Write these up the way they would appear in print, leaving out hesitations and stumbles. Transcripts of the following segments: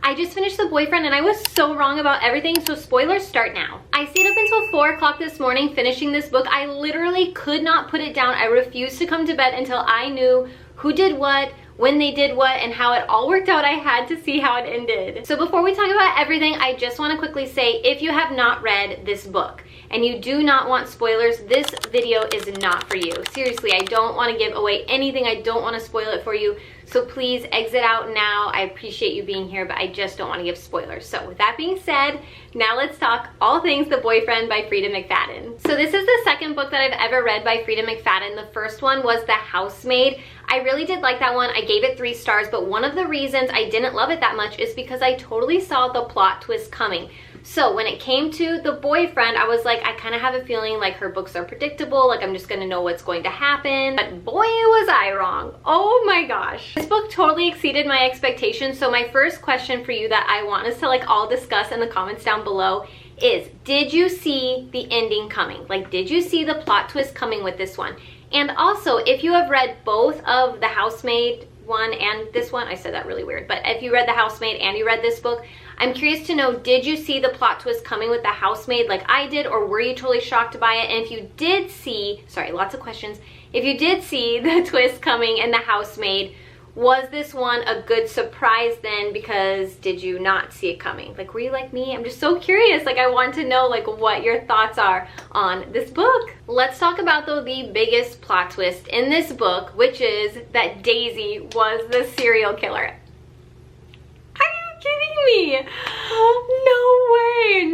I just finished The Boyfriend and I was so wrong about everything, so spoilers start now. I stayed up until 4 o'clock this morning finishing this book. I literally could not put it down. I refused to come to bed until I knew who did what, when they did what, and how it all worked out. I had to see how it ended. So before we talk about everything, I just want to quickly say, if you have not read this book and you do not want spoilers, this video is not for you. Seriously, I don't want to give away anything. I don't want to spoil it for you. So please exit out now. I appreciate you being here, but I just don't want to give spoilers. So with that being said, now let's talk all things The Boyfriend by Freida McFadden. So this is the second book that I've ever read by Freida McFadden. The first one was The Housemaid. I really did like that one. I gave it 3 stars, but one of the reasons I didn't love it that much is because I totally saw the plot twist coming. So when it came to The Boyfriend, I was like, I kind of have a feeling like her books are predictable, like I'm just gonna know what's going to happen. But boy, was I wrong. Oh my gosh. This book totally exceeded my expectations. So my first question for you that I want us to like all discuss in the comments down below is, did you see the ending coming? Like, did you see the plot twist coming with this one? And also, if you have read both of The Housemaid one and this one, I said that really weird, but if you read The Housemaid and you read this book, I'm curious to know, did you see the plot twist coming with The Housemaid like I did, or were you totally shocked by it? And if you did see, sorry, lots of questions. If you did see the twist coming in The Housemaid, was this one a good surprise then, because did you not see it coming? Like, were you like me? I'm just so curious. Like, I want to know like what your thoughts are on this book. Let's talk about though the biggest plot twist in this book, which is that Daisy was the serial killer. Kidding me?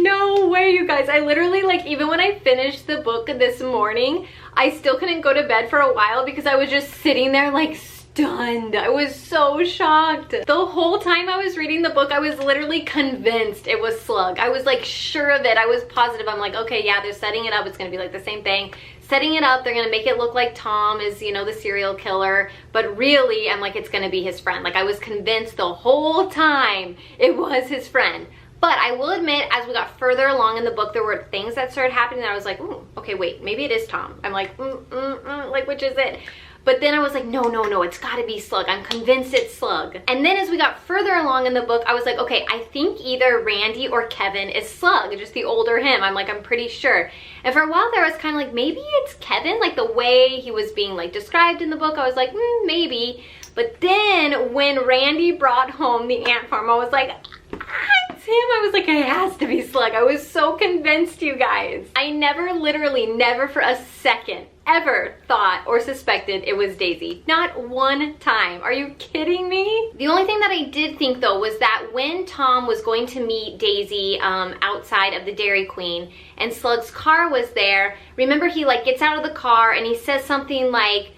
No way, you guys. I literally, like, even when I finished the book this morning, I still couldn't go to bed for a while because I was just sitting there like stunned. I was so shocked. The whole time I was reading the book, I was literally convinced it was Slug. I was like sure of it. I was positive. I'm like, okay, yeah, they're setting it up. It's gonna be like the same thing. Setting it up, they're gonna make it look like Tom is, you know, the serial killer, but really, I'm like, it's gonna be his friend. Like, I was convinced the whole time it was his friend. But I will admit, as we got further along in the book, there were things that started happening that I was like, ooh, okay, wait, maybe it is Tom. I'm like, like, which is it? But then I was like, no, it's gotta be Slug. I'm convinced it's Slug. And then as we got further along in the book, I was like, okay, I think either Randy or Kevin is Slug, just the older him. I'm like, I'm pretty sure. And for a while there, I was kind of like, maybe it's Kevin, like the way he was being like described in the book, I was like, maybe. But then when Randy brought home the ant farm, I was like, it's him. I was like, it has to be Slug. I was so convinced, you guys. I literally never for a second ever thought or suspected it was Daisy. Not one time. Are you kidding me? The only thing that I did think though was that when Tom was going to meet Daisy outside of the Dairy Queen and Slug's car was there, remember he like gets out of the car and he says something like,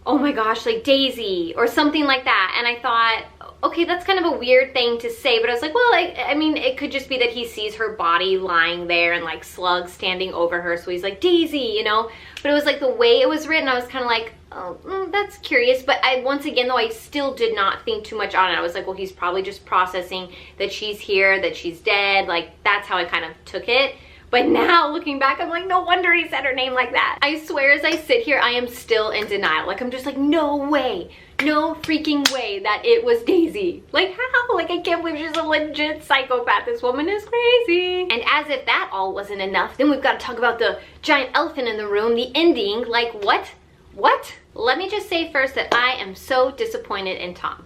oh my gosh, like Daisy or something like that. And I thought, okay, that's kind of a weird thing to say, but I was like, well, I mean, it could just be that he sees her body lying there and like Slug standing over her, so he's like, Daisy, you know? But it was like the way it was written, I was kind of like, oh, that's curious. But once again, though, I still did not think too much on it. I was like, well, he's probably just processing that she's here, that she's dead. Like, that's how I kind of took it. But now looking back, I'm like, no wonder he said her name like that. I swear as I sit here, I am still in denial. Like, I'm just like, no way, no freaking way that it was Daisy. Like, how? Like, I can't believe she's a legit psychopath. This woman is crazy. And as if that all wasn't enough, then we've got to talk about the giant elephant in the room, the ending. Like, what? What? Let me just say first that I am so disappointed in Tom.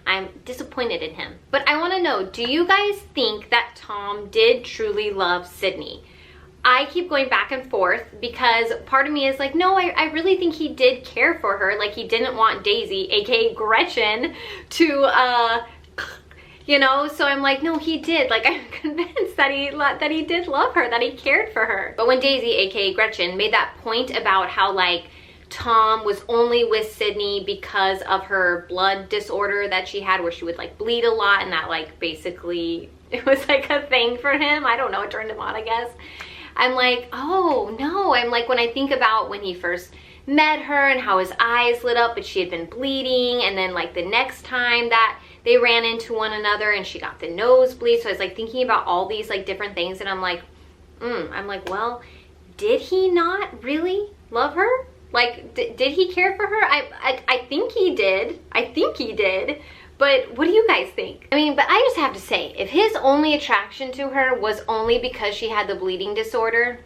I'm disappointed in him. But I want to know, do you guys think that Tom did truly love Sydney? I keep going back and forth because part of me is like, no, I really think he did care for her. Like, he didn't want Daisy, aka Gretchen, to you know, so I'm like, no, he did. Like, I'm convinced that he did love her, that he cared for her. But when Daisy, aka Gretchen, made that point about how like Tom was only with Sydney because of her blood disorder that she had, where she would like bleed a lot, and that like basically it was like a thing for him. I don't know, it turned him on, I guess. I'm like, oh no. I'm like, when I think about when he first met her and how his eyes lit up but she had been bleeding, and then like the next time that they ran into one another and she got the nosebleed. So I was like thinking about all these like different things, and I'm like, well, did he not really love her? Like, did he care for her? I think he did. I think he did. But what do you guys think? I mean, but I just have to say, if his only attraction to her was only because she had the bleeding disorder,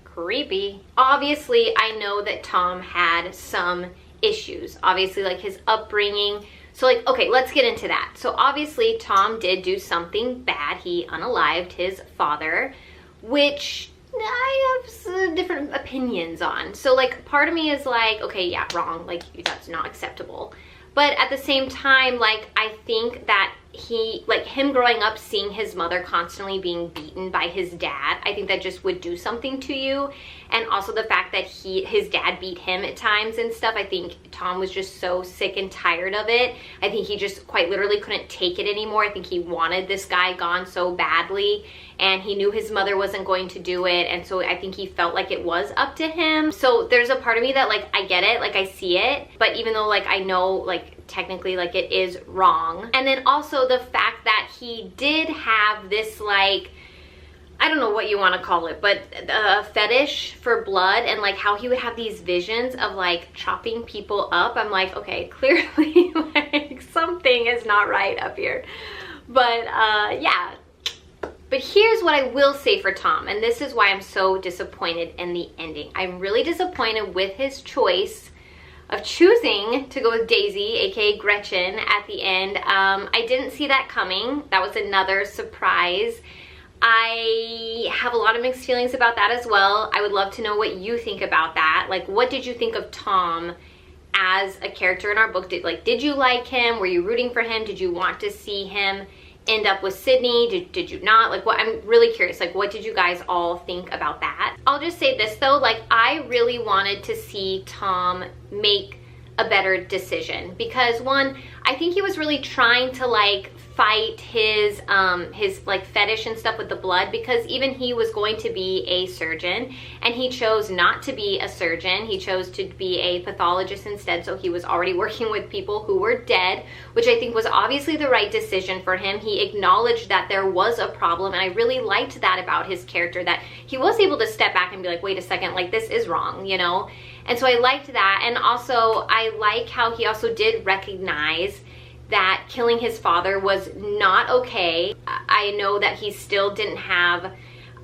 creepy. Obviously, I know that Tom had some issues. Obviously, like his upbringing. So like, okay, let's get into that. So obviously, Tom did do something bad. He unalived his father, which I have different opinions on. So like, part of me is like, okay, yeah, wrong. Like, that's not acceptable. But at the same time, like, I think that him growing up seeing his mother constantly being beaten by his dad, I think that just would do something to you. And also the fact that his dad beat him at times and stuff, I think Tom was just so sick and tired of it. I think he just quite literally couldn't take it anymore. I think he wanted this guy gone so badly, and he knew his mother wasn't going to do it, and so I think he felt like it was up to him. So there's a part of me that, like, I get it, like, I see it, but even though, like, I know, like, technically, like, it is wrong. And then also the fact that he did have this, like, I don't know what you want to call it, but a fetish for blood, and like how he would have these visions of like chopping people up. I'm like, okay, clearly like something is not right up here. But yeah. But here's what I will say for Tom, and this is why I'm so disappointed in the ending. I'm really disappointed with his choice of choosing to go with Daisy, aka Gretchen, at the end. I didn't see that coming. That was another surprise. I have a lot of mixed feelings about that as well. I would love to know what you think about that. Like, what did you think of Tom as a character in our book? Did you like him? Were you rooting for him? Did you want to see him end up with Sydney? Did you not? Like, what? I'm really curious. Like, what did you guys all think about that? I'll just say this though, like, I really wanted to see Tom make a better decision, because one, I think he was really trying to like fight his like fetish and stuff with the blood, because even he was going to be a surgeon and he chose not to be a surgeon. He chose to be a pathologist instead, so he was already working with people who were dead, which I think was obviously the right decision for him. He acknowledged that there was a problem, and I really liked that about his character, that he was able to step back and be like, wait a second, like, this is wrong, you know? And so I liked that. And also I like how he also did recognize that killing his father was not okay. I know that he still didn't have,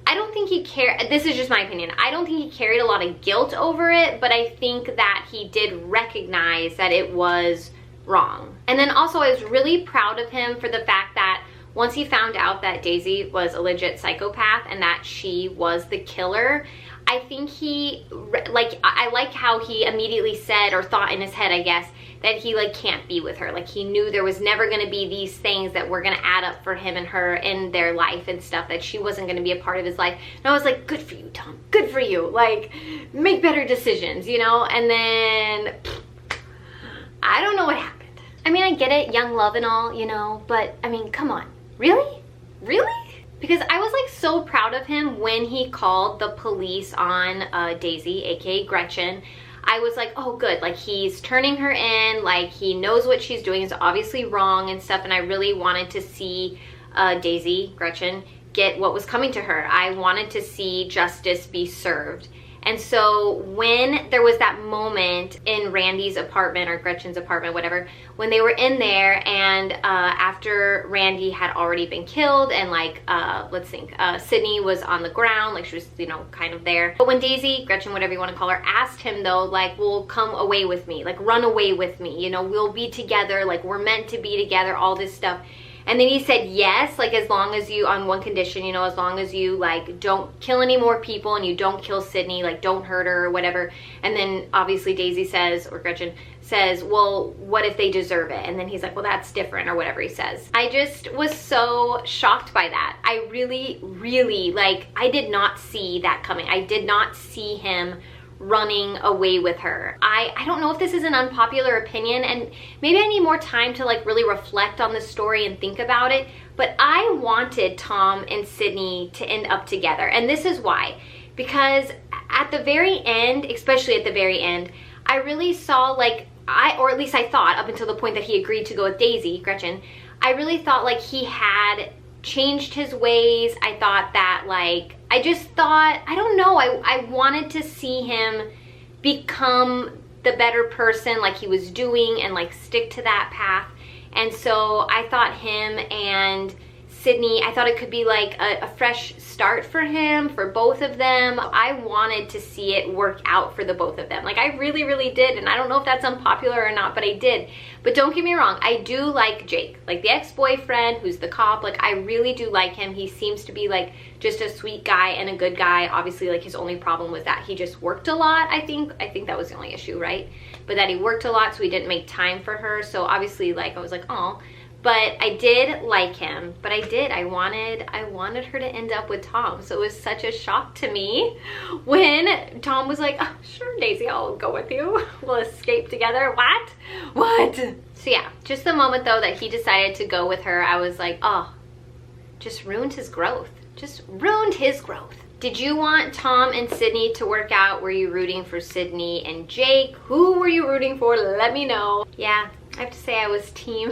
I don't think he cared, this is just my opinion, I don't think he carried a lot of guilt over it, but I think that he did recognize that it was wrong. And then also I was really proud of him for the fact that once he found out that Daisy was a legit psychopath and that she was the killer, I think he, like, I like how he immediately said, or thought in his head, I guess, that he like can't be with her. Like, he knew there was never going to be these things that were going to add up for him and her in their life and stuff, that she wasn't going to be a part of his life. And I was like, good for you, Tom, good for you, like, make better decisions, you know? And then I don't know what happened. I mean, I get it, young love and all, you know, but I mean, come on, really? Because I was like so proud of him when he called the police on Daisy, aka Gretchen. I was like, oh good, like, he's turning her in, like, he knows what she's doing is obviously wrong and stuff, and I really wanted to see Daisy, Gretchen, get what was coming to her. I wanted to see justice be served. And so when there was that moment in Randy's apartment, or Gretchen's apartment, whatever, when they were in there, and after Randy had already been killed, and like, let's think, Sydney was on the ground, like she was, you know, kind of there. But when Daisy, Gretchen, whatever you want to call her, asked him though, like, well, come away with me, like, run away with me, you know, we'll be together, like, we're meant to be together, all this stuff. And then he said yes, like, as long as you, on one condition, you know, as long as you, like, don't kill any more people and you don't kill Sydney, like, don't hurt her or whatever. And then obviously Daisy says, or Gretchen says, well, what if they deserve it? And then he's like, well, that's different, or whatever he says. I just was so shocked by that. I really, like, I did not see that coming. I did not see him running away with her. I don't know if this is an unpopular opinion, and maybe I need more time to like really reflect on the story and think about it, but I wanted Tom and Sydney to end up together. And this is why. Because at the very end, especially at the very end, I really saw, like, or at least I thought, up until the point that he agreed to go with Daisy, Gretchen, I really thought like he had changed his ways. I thought that, like, I just thought, I don't know, I wanted to see him become the better person like he was doing and like stick to that path. And so I thought him and Sydney, I thought it could be like a fresh start for him, for both of them. I wanted to see it work out for the both of them. Like I really, really did. And I don't know if that's unpopular or not, but I did. But don't get me wrong, I do like Jake, like the ex-boyfriend who's the cop. Like I really do like him. He seems to be like just a sweet guy and a good guy. Obviously, like his only problem was that he just worked a lot, I think that was the only issue, right? But that he worked a lot, so he didn't make time for her. So obviously, like I was like, oh. But I did like him, but I wanted her to end up with Tom. So it was such a shock to me when Tom was like, oh, sure, Daisy, I'll go with you. We'll escape together. What? So yeah, just the moment though that he decided to go with her, I was like, oh, just ruined his growth. Just ruined his growth. Did you want Tom and Sydney to work out? Were you rooting for Sydney and Jake? Who were you rooting for? Let me know. Yeah. I have to say I was team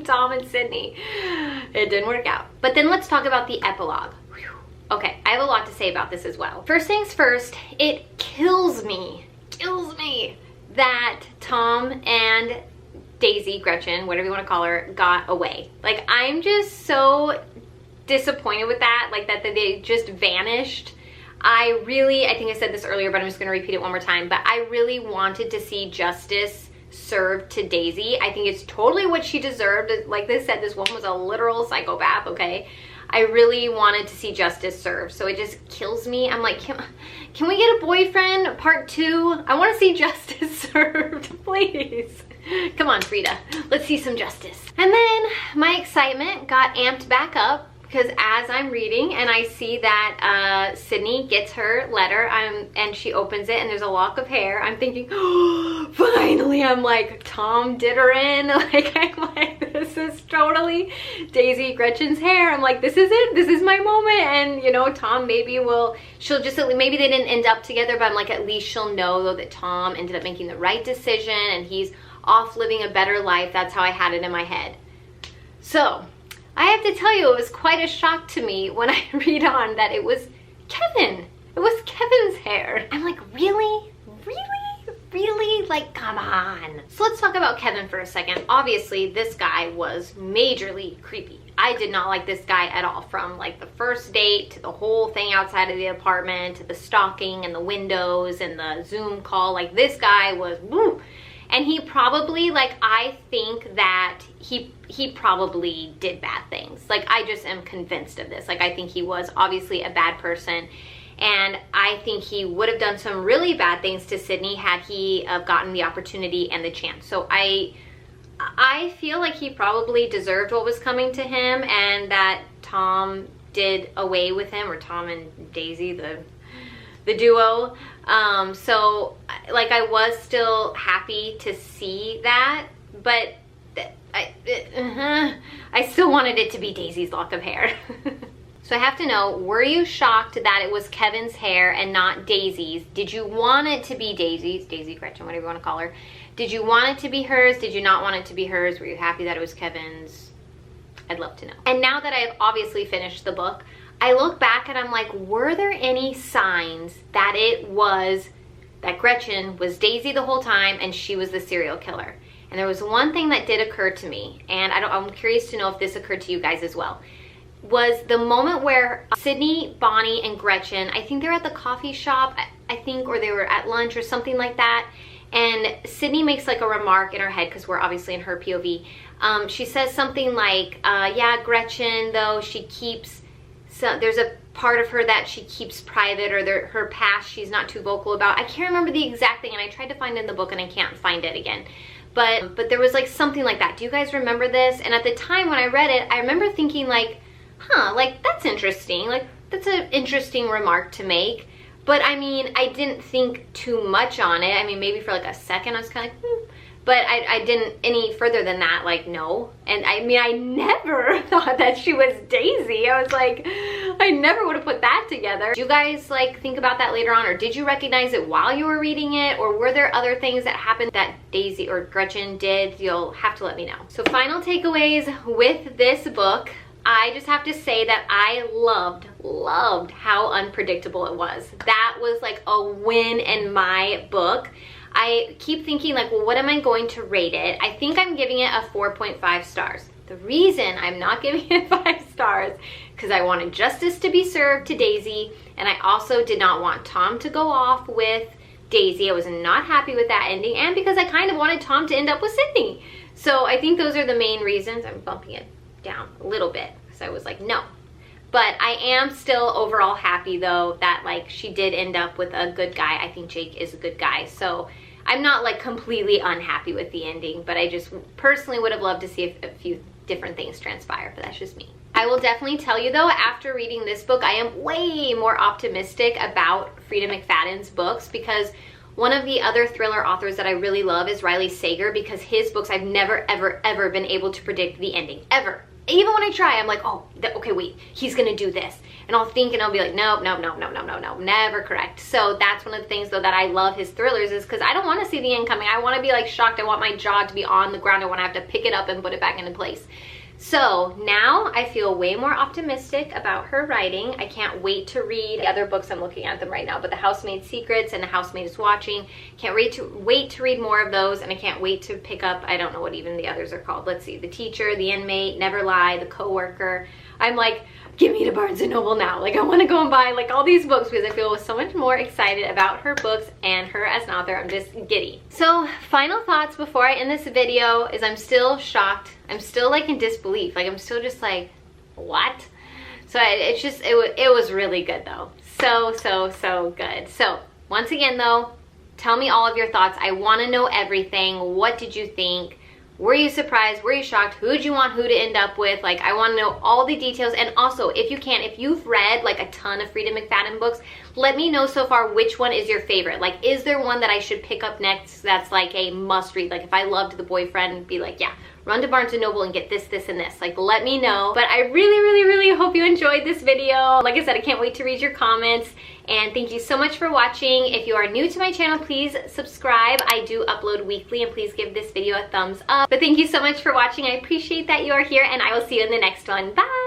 Tom and Sydney. It didn't work out. But then let's talk about the epilogue. Whew. Okay, I have a lot to say about this as well. First things first, it kills me that Tom and Daisy, Gretchen, whatever you want to call her, got away. Like I'm just so disappointed with that, like that they just vanished. I think I said this earlier, but I'm just going to repeat it one more time. But I really wanted to see justice served to Daisy. I think it's totally what she deserved. Like they said, this woman was a literal psychopath, okay? I really wanted to see justice served. So it just kills me. I'm like, can we get a boyfriend part 2? I want to see justice served, please. Come on, Freida. Let's see some justice. And then my excitement got amped back up because as I'm reading and I see that Sydney gets her letter and she opens it and there's a lock of hair, I'm thinking, oh, finally, I'm like, Tom did her in. Like, I'm like, this is totally Daisy Gretchen's hair. I'm like, this is it. This is my moment. And, you know, Tom maybe she'll just, maybe they didn't end up together, but I'm like, at least she'll know though that Tom ended up making the right decision and he's off living a better life. That's how I had it in my head. So I have to tell you, it was quite a shock to me when I read on that it was Kevin. It was Kevin's hair. I'm like, really? Really? Really? Like, come on. So let's talk about Kevin for a second. Obviously, this guy was majorly creepy. I did not like this guy at all, from like the first date to the whole thing outside of the apartment to the stalking and the windows and the Zoom call. Like, this guy was, woo. And he probably, like, I think that he probably did bad things. Like, I just am convinced of this. Like, I think he was obviously a bad person. And I think he would have done some really bad things to Sydney had he gotten the opportunity and the chance. So I feel like he probably deserved what was coming to him and that Tom did away with him, or Tom and Daisy, the duo. So like I was still happy to see that, but I still wanted it to be Daisy's lock of hair. So I have to know, were you shocked that it was Kevin's hair and not Daisy's? Did you want it to be Daisy's? Daisy, Gretchen, whatever you want to call her. Did you want it to be hers? Did you not want it to be hers? Were you happy that it was Kevin's? I'd love to know. And now that I've obviously finished the book, I look back and I'm like, were there any signs that that Gretchen was Daisy the whole time and she was the serial killer? And there was one thing that did occur to me, and I'm curious to know if this occurred to you guys as well, was the moment where Sydney, Bonnie, and Gretchen, I think they're at the coffee shop, I think, or they were at lunch or something like that, and Sydney makes like a remark in her head, because we're obviously in her POV. She says something like, yeah, Gretchen, though, she keeps, so there's a part of her that she keeps private, or her past she's not too vocal about. I can't remember the exact thing, and I tried to find it in the book and I can't find it again. But there was like something like that. Do you guys remember this? And at the time when I read it, I remember thinking like, huh, like that's interesting. Like that's an interesting remark to make. But I mean, I didn't think too much on it. I mean, maybe for like a second I was kind of like, But I didn't any further than that, like, no. And I mean, I never thought that she was Daisy. I was like, I never would have put that together. Do you guys like think about that later on, or did you recognize it while you were reading it, or were there other things that happened that Daisy or Gretchen did? You'll have to let me know. So final takeaways with this book. I just have to say that I loved how unpredictable it was. That was like a win in my book. I keep thinking like, well, what am I going to rate it? I think I'm giving it a 4.5 stars. The reason I'm not giving it 5 stars, because I wanted justice to be served to Daisy, and I also did not want Tom to go off with Daisy. I was not happy with that ending, and because I kind of wanted Tom to end up with Sydney. So I think those are the main reasons. I'm bumping it down a little bit, because I was like, no. But I am still overall happy though that like she did end up with a good guy. I think Jake is a good guy. So I'm not like completely unhappy with the ending, but I just personally would have loved to see a few different things transpire, but that's just me. I will definitely tell you though, after reading this book, I am way more optimistic about Freida McFadden's books, because one of the other thriller authors that I really love is Riley Sager, because his books I've never ever ever been able to predict the ending, ever. Even when I try, I'm like, oh, okay, wait, he's gonna do this. And I'll think and I'll be like, no, never correct. So that's one of the things though that I love his thrillers, is because I don't want to see the end coming. I want to be like shocked. I want my jaw to be on the ground. I want to have to pick it up and put it back into place. So now I feel way more optimistic about her writing. I can't wait to read the other books. I'm looking at them right now, but The Housemaid's Secrets and The Housemaid is Watching. Can't wait to read more of those, and I can't wait to pick up, I don't know what even the others are called. Let's see, The Teacher, The Inmate, Never Lie, The Coworker. I'm like, give me to Barnes & Noble now. Like I want to go and buy like all these books, because I feel so much more excited about her books and her as an author. I'm just giddy. So final thoughts before I end this video is I'm still shocked. I'm still like in disbelief. Like I'm still just like, what? So it was really good though. So good. So once again though, tell me all of your thoughts. I want to know everything. What did you think? Were you surprised? Were you shocked? Who'd you want who to end up with? Like, I want to know all the details. And also, if you can, if you've read like a ton of Freida McFadden books, let me know so far which one is your favorite. Like, is there one that I should pick up next that's like a must read? Like, if I loved The Boyfriend, be like, yeah, run to Barnes & Noble and get this, this, and this. Like, let me know. But I really hope you enjoyed this video. Like I said, I can't wait to read your comments. And thank you so much for watching. If you are new to my channel, please subscribe. I do upload weekly, and please give this video a thumbs up. But thank you so much for watching. I appreciate that you are here, and I will see you in the next one. Bye!